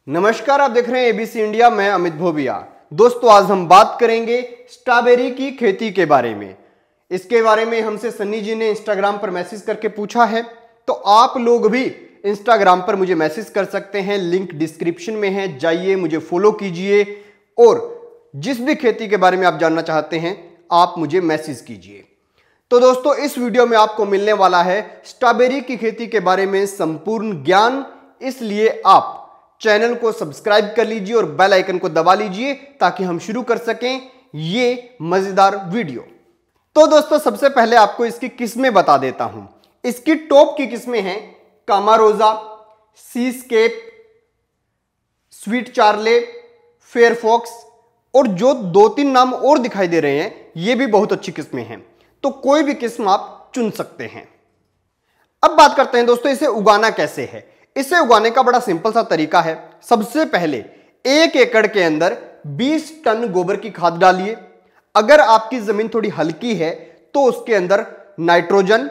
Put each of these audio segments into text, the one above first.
नमस्कार, आप देख रहे हैं एबीसी इंडिया। मैं अमित भोबिया। दोस्तों, आज हम बात करेंगे स्ट्रॉबेरी की खेती के बारे में। इसके बारे में हमसे सन्नी जी ने इंस्टाग्राम पर मैसेज करके पूछा है, तो आप लोग भी इंस्टाग्राम पर मुझे मैसेज कर सकते हैं। लिंक डिस्क्रिप्शन में है, जाइए मुझे फॉलो कीजिए और जिस भी खेती के बारे में आप जानना चाहते हैं आप मुझे मैसेज कीजिए। तो दोस्तों, इस वीडियो में आपको मिलने वाला है स्ट्रॉबेरी की खेती के बारे में संपूर्ण ज्ञान, इसलिए आप चैनल को सब्सक्राइब कर लीजिए और बेल आइकन को दबा लीजिए ताकि हम शुरू कर सकें ये मजेदार वीडियो। तो दोस्तों, सबसे पहले आपको इसकी किस्में बता देता हूं। इसकी टॉप की किस्में हैं कामारोजा, सीस्केप, स्वीट चार्ले, फेयरफॉक्स, और जो दो तीन नाम और दिखाई दे रहे हैं ये भी बहुत अच्छी किस्में हैं। तो कोई भी किस्म आप चुन सकते हैं। अब बात करते हैं दोस्तों, इसे उगाना कैसे है। इसे उगाने का बड़ा सिंपल सा तरीका है। सबसे पहले 1 एकड़ के अंदर 20 टन गोबर की खाद डालिए। अगर आपकी जमीन थोड़ी हल्की है तो उसके अंदर नाइट्रोजन,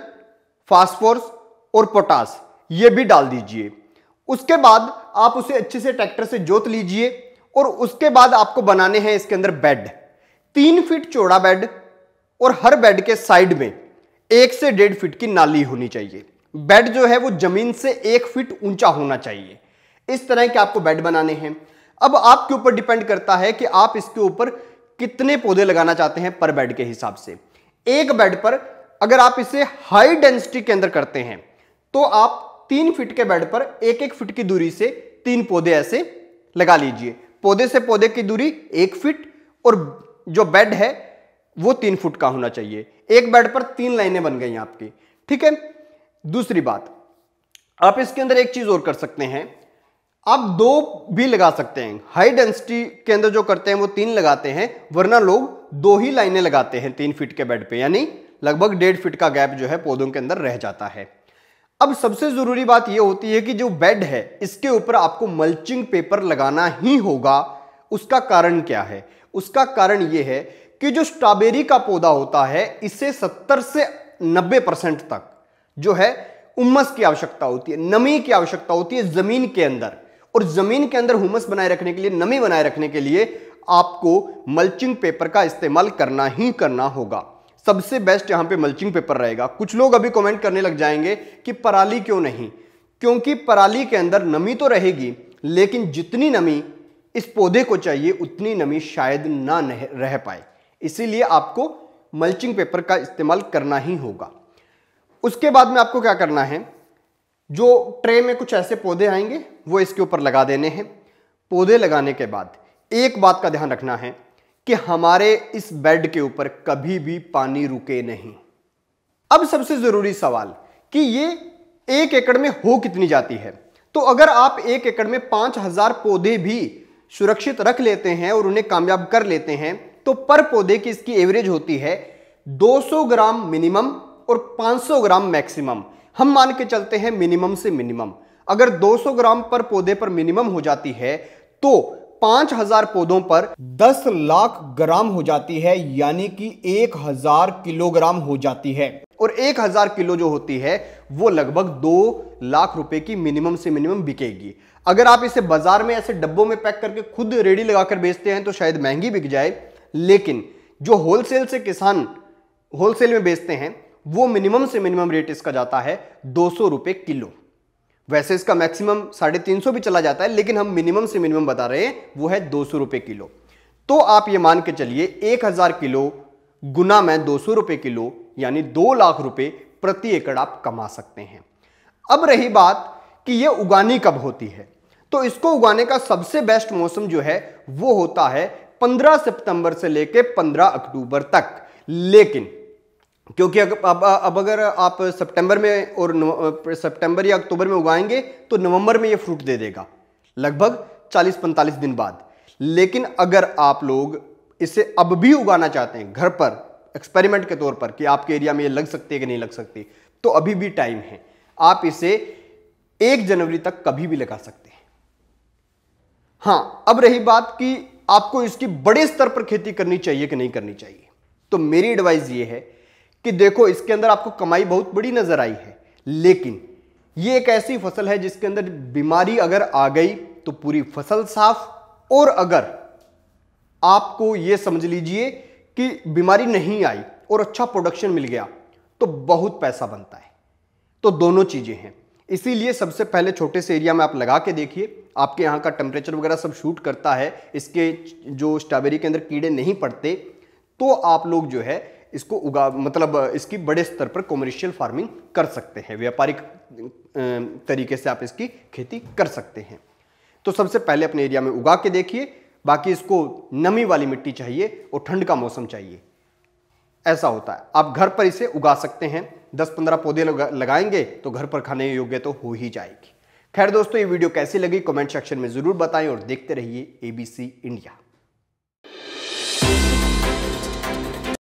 फास्फोरस और पोटास ये भी डाल दीजिए। उसके बाद आप उसे अच्छे से ट्रैक्टर से जोत लीजिए और उसके बाद आपको बनाने हैं इसके अंदर बेड। 3 फीट चौड़ा बेड और हर बेड के साइड में 1 से 1.5 फीट की नाली होनी चाहिए। बेड जो है वो जमीन से 1 फीट ऊंचा होना चाहिए। इस तरह के आपको बेड बनाने हैं। अब आपके ऊपर डिपेंड करता है कि आप इसके ऊपर कितने पौधे लगाना चाहते हैं पर बेड के हिसाब से। एक बेड पर अगर आप इसे हाई डेंसिटी के अंदर करते हैं तो आप 3 फीट के बेड पर 1-1 फीट की दूरी से 3 पौधे ऐसे लगा लीजिए। पौधे से पौधे की दूरी 1 फीट और जो बेड है वो 3 फुट का होना चाहिए। एक बेड पर 3 लाइनें बन गई आपकी, ठीक है। दूसरी बात, आप इसके अंदर एक चीज और कर सकते हैं, आप 2 भी लगा सकते हैं। हाई डेंसिटी के अंदर जो करते हैं वो 3 लगाते हैं, वरना लोग 2 ही लाइनें लगाते हैं 3 फीट के बेड पे, यानी लगभग 1.5 फीट का गैप जो है पौधों के अंदर रह जाता है। अब सबसे जरूरी बात यह होती है कि जो बेड है इसके ऊपर आपको मल्चिंग पेपर लगाना ही होगा। उसका कारण क्या है? उसका कारण यह है कि जो स्ट्रॉबेरी का पौधा होता है इसे 70 से 90% तक जो है उम्मस की आवश्यकता होती है, नमी की आवश्यकता होती है जमीन के अंदर। और जमीन के अंदर हुमस बनाए रखने के लिए, नमी बनाए रखने के लिए आपको मल्चिंग पेपर का इस्तेमाल करना ही करना होगा। सबसे बेस्ट यहां पे मल्चिंग पेपर रहेगा। कुछ लोग अभी कमेंट करने लग जाएंगे कि पराली क्यों नहीं, क्योंकि पराली के अंदर नमी तो रहेगी लेकिन जितनी नमी इस पौधे को चाहिए उतनी नमी शायद ना रह पाए, इसीलिए आपको मल्चिंग पेपर का इस्तेमाल करना ही होगा। उसके बाद में आपको क्या करना है, जो ट्रे में कुछ ऐसे पौधे आएंगे वो इसके ऊपर लगा देने हैं। पौधे लगाने के बाद एक बात का ध्यान रखना है कि हमारे इस बेड के ऊपर कभी भी पानी रुके नहीं। अब सबसे जरूरी सवाल कि ये 1 एकड़ में हो कितनी जाती है। तो अगर आप 1 एकड़ में 5000 पौधे भी सुरक्षित रख लेते हैं और उन्हें कामयाब कर लेते हैं तो पर पौधे की इसकी एवरेज होती है 200 ग्राम मिनिमम और 500 ग्राम मैक्सिमम। हम मान के चलते हैं मिनिमम से मिनिमम। अगर 200 ग्राम पर पौधे पर मिनिमम हो जाती है तो 5000 पौधों पर 10 लाख ग्राम हो जाती है, यानी कि 1000 किलोग्राम हो जाती है। और 1000 किलो जो होती है वो लगभग 2 लाख रुपए की मिनिमम से मिनिमम बिकेगी। अगर आप इसे बाजार में ऐसे डब्बों में पैक करके खुद रेडी लगाकर बेचते हैं तो शायद महंगी बिक जाए, लेकिन जो होलसेल से किसान होलसेल में बेचते हैं वो मिनिमम से मिनिमम रेट इसका जाता है 200 रुपए किलो। वैसे इसका मैक्सिमम 350 भी चला जाता है, लेकिन हम मिनिमम से मिनिमम बता रहे हैं वो है 200 रुपए किलो। तो आप ये मान के चलिए 1000 किलो गुना में 200 रुपए किलो यानी 2 लाख रुपए प्रति एकड़ आप कमा सकते हैं। अब रही बात कि ये उगानी कब होती है, तो इसको उगाने का सबसे बेस्ट मौसम जो है वो होता है 15 सितंबर से लेकर 15 अक्टूबर तक। लेकिन क्योंकि अब अगर आप सितंबर में और सितंबर या अक्टूबर में उगाएंगे तो नवंबर में ये फ्रूट दे देगा लगभग 40-45 दिन बाद। लेकिन अगर आप लोग इसे अब भी उगाना चाहते हैं घर पर एक्सपेरिमेंट के तौर पर कि आपके एरिया में ये लग सकती है कि नहीं लग सकती, तो अभी भी टाइम है। आप इसे 1 जनवरी तक कभी भी लगा सकते हैं। हां, अब रही बात कि आपको इसकी बड़े स्तर पर खेती करनी चाहिए कि नहीं करनी चाहिए, तो मेरी एडवाइस ये है कि देखो इसके अंदर आपको कमाई बहुत बड़ी नजर आई है, लेकिन ये एक ऐसी फसल है जिसके अंदर बीमारी अगर आ गई तो पूरी फसल साफ। और अगर आपको यह समझ लीजिए कि बीमारी नहीं आई और अच्छा प्रोडक्शन मिल गया तो बहुत पैसा बनता है। तो दोनों चीजें हैं, इसीलिए सबसे पहले छोटे से एरिया में आप लगा के देखिए, आपके यहाँ का टेम्परेचर वगैरह सब शूट करता है, इसके जो स्ट्रॉबेरी के अंदर कीड़े नहीं पड़ते, तो आप लोग जो है इसको उगा मतलब इसकी बड़े स्तर पर कॉमर्शियल फार्मिंग कर सकते हैं, व्यापारिक तरीके से आप इसकी खेती कर सकते हैं। तो सबसे पहले अपने एरिया में उगा के देखिए। बाकी इसको नमी वाली मिट्टी चाहिए और ठंड का मौसम चाहिए, ऐसा होता है। आप घर पर इसे उगा सकते हैं, 10-15 पौधे लगाएंगे तो घर पर खाने योग्य तो हो ही जाएगी। खैर दोस्तों, ये वीडियो कैसी लगी कमेंट सेक्शन में जरूर बताएं और देखते रहिए ABC इंडिया।